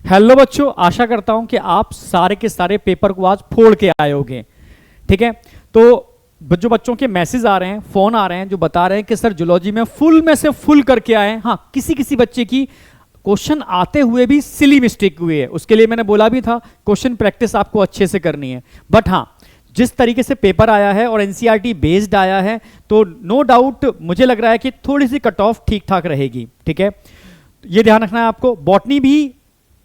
Hello बच्चों, आशा करता हूं कि आप सारे के सारे पेपर को आज फोड़ के आए होंगे। ठीक है, तो जो बच्चों के मैसेज आ रहे हैं, फोन आ रहे हैं, जो बता रहे हैं कि सर जूलॉजी में से फुल करके आए हैं। हाँ, किसी किसी बच्चे की क्वेश्चन आते हुए भी सिली मिस्टेक हुई है, उसके लिए मैंने बोला भी था क्वेश्चन प्रैक्टिस आपको अच्छे से करनी है। बट हाँ, जिस तरीके से पेपर आया है और एनसीईआरटी बेस्ड आया है, तो नो डाउट मुझे लग रहा है कि थोड़ी सी कट ऑफ ठीक ठाक रहेगी। ठीक है, ये ध्यान रखना है आपको। बॉटनी भी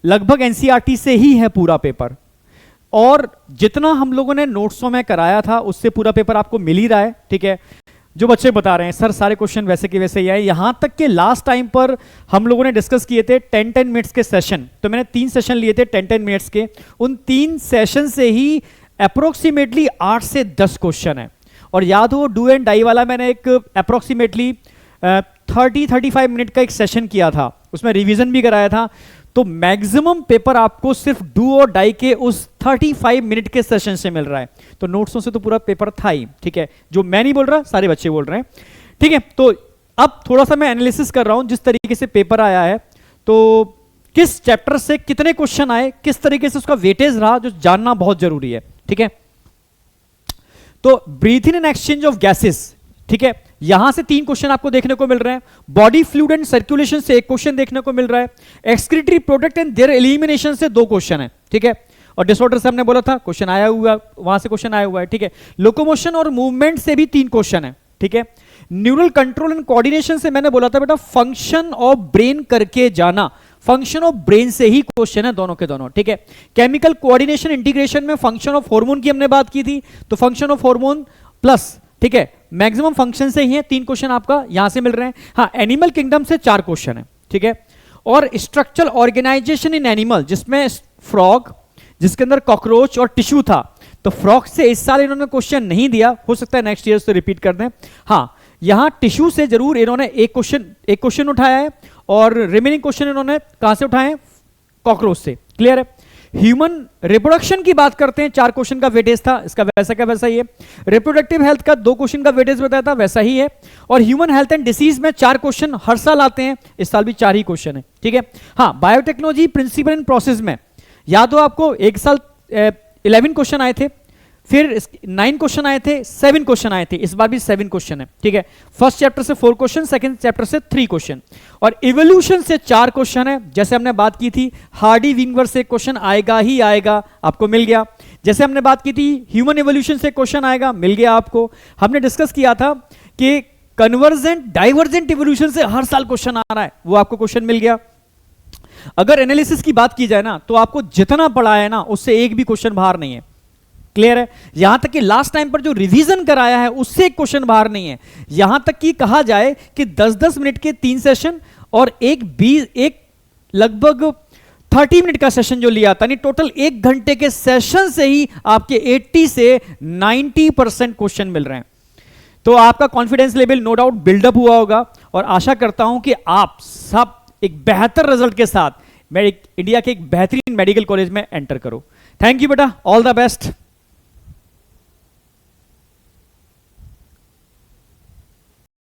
लगभग एनसीईआरटी से ही है पूरा पेपर, और जितना हम लोगों ने नोट्सों में कराया था उससे पूरा पेपर आपको मिल ही रहा है। ठीक है, जो बच्चे बता रहे हैं सर सारे क्वेश्चन वैसे के वैसे ही आए, यहां तक कि लास्ट टाइम पर हम लोगों ने डिस्कस किए थे 10-10 मिनट्स के सेशन, तो मैंने 3 सेशन लिए थे 10-10 मिनट्स के। उन 3 सेशन से ही अप्रोक्सीमेटली 8 से 10 क्वेश्चन है। और याद हो डू एंड डाई वाला मैंने एक अप्रोक्सीमेटली 30-35 मिनट का एक सेशन किया था, उसमें रिवीजन भी कराया था। तो मैक्सिमम पेपर आपको सिर्फ डू और डाई के उस 35 मिनट के सेशन से मिल रहा है, तो नोट्सों से तो पूरा पेपर था ही। ठीक है, जो मैं नहीं बोल रहा, सारे बच्चे बोल रहे हैं। ठीक है, तो अब थोड़ा सा मैं एनालिसिस कर रहा हूं जिस तरीके से पेपर आया है, तो किस चैप्टर से कितने क्वेश्चन आए, किस तरीके से उसका वेटेज रहा, जो जानना बहुत जरूरी है। ठीक है, तो breathe in and exchange of gases, ठीक है, यहां से 3 क्वेश्चन आपको देखने को मिल रहे हैं। बॉडी फ्लूइड एंड सर्कुलेशन से 1 क्वेश्चन देखने को मिल रहा है। Excretory product and there elimination से 2 क्वेश्चन है। ठीक है, और डिसऑर्डर से हमने बोला था क्वेश्चन आया हुआ, वहां से क्वेश्चन आया हुआ है। ठीक है, लोकोमोशन और मूवमेंट से भी 3 क्वेश्चन है। ठीक है, न्यूरल कंट्रोल एंड कोऑर्डिनेशन से मैंने बोला था बेटा फंक्शन ऑफ ब्रेन करके जाना, फंक्शन ऑफ ब्रेन से ही क्वेश्चन है दोनों के दोनों। ठीक है, केमिकल कोऑर्डिनेशन इंटीग्रेशन में फंक्शन ऑफ हार्मोन की हमने बात की थी, तो फंक्शन ऑफ हार्मोन प्लस, ठीक है, मैक्सिमम फंक्शन से ही है, 3 क्वेश्चन आपका यहां से मिल रहे हैं। हाँ, एनिमल किंगडम से 4 क्वेश्चन है। ठीक है, और स्ट्रक्चरल ऑर्गेनाइजेशन इन एनिमल, जिसमें फ्रॉग, जिसके अंदर कॉकरोच और टिश्यू था, तो फ्रॉग से इस साल इन्होंने क्वेश्चन नहीं दिया, हो सकता है नेक्स्ट ईयर से रिपीट कर दें। हाँ, यहां टिश्यू से जरूर इन्होंने एक क्वेश्चन उठाया है, और रिमेनिंग क्वेश्चन इन्होंने कहां से उठाए हैं? कॉकरोच से। क्लियर है। ह्यूमन रिप्रोडक्शन की बात करते हैं, 4 क्वेश्चन का वेटेज था, इसका वैसा का वैसा ही है। रिप्रोडक्टिव हेल्थ का 2 क्वेश्चन का वेटेज बताया था, वैसा ही है। और ह्यूमन हेल्थ एंड डिसीज में 4 क्वेश्चन हर साल आते हैं, इस साल भी 4 ही क्वेश्चन है। ठीक है, हाँ, बायोटेक्नोलॉजी प्रिंसिपल एंड प्रोसेस में याद हो आपको, एक साल 11 क्वेश्चन आए थे, फिर 9 क्वेश्चन आए थे, 7 क्वेश्चन आए थे, इस बार भी 7 क्वेश्चन है। ठीक है, फर्स्ट चैप्टर से 4 क्वेश्चन, सेकंड चैप्टर से 3 क्वेश्चन, और इवोल्यूशन से 4 क्वेश्चन है। जैसे हमने बात की थी हार्डी विंगवर से क्वेश्चन आएगा ही आएगा, आपको मिल गया। जैसे हमने बात की थी ह्यूमन इवोल्यूशन से क्वेश्चन आएगा, मिल गया आपको। हमने डिस्कस किया था कि कन्वर्जेंट डाइवर्जेंट इवोल्यूशन से हर साल क्वेश्चन आ रहा है, वो आपको क्वेश्चन मिल गया। अगर एनालिसिस की बात की जाए ना, तो आपको जितना पढ़ा है ना, उससे एक भी क्वेश्चन बाहर नहीं है। क्लियर है, यहां तक कि लास्ट टाइम पर जो रिवीजन कराया है उससे एक क्वेश्चन बाहर नहीं है। यहां तक कि कहा जाए कि 10-10 मिनट के 3 सेशन और एक लगभग 30 मिनट का सेशन जो लिया था, यानी टोटल 1 घंटे के सेशन से ही आपके 80 से 90% क्वेश्चन मिल रहे हैं। तो आपका confidence level no doubt build up हुआ होगा, और आशा करता हूं कि आप सब एक बेहतर रिजल्ट के साथ इंडिया के एक बेहतरीन मेडिकल कॉलेज में एंटर करो। थैंक यू बेटा, ऑल द बेस्ट।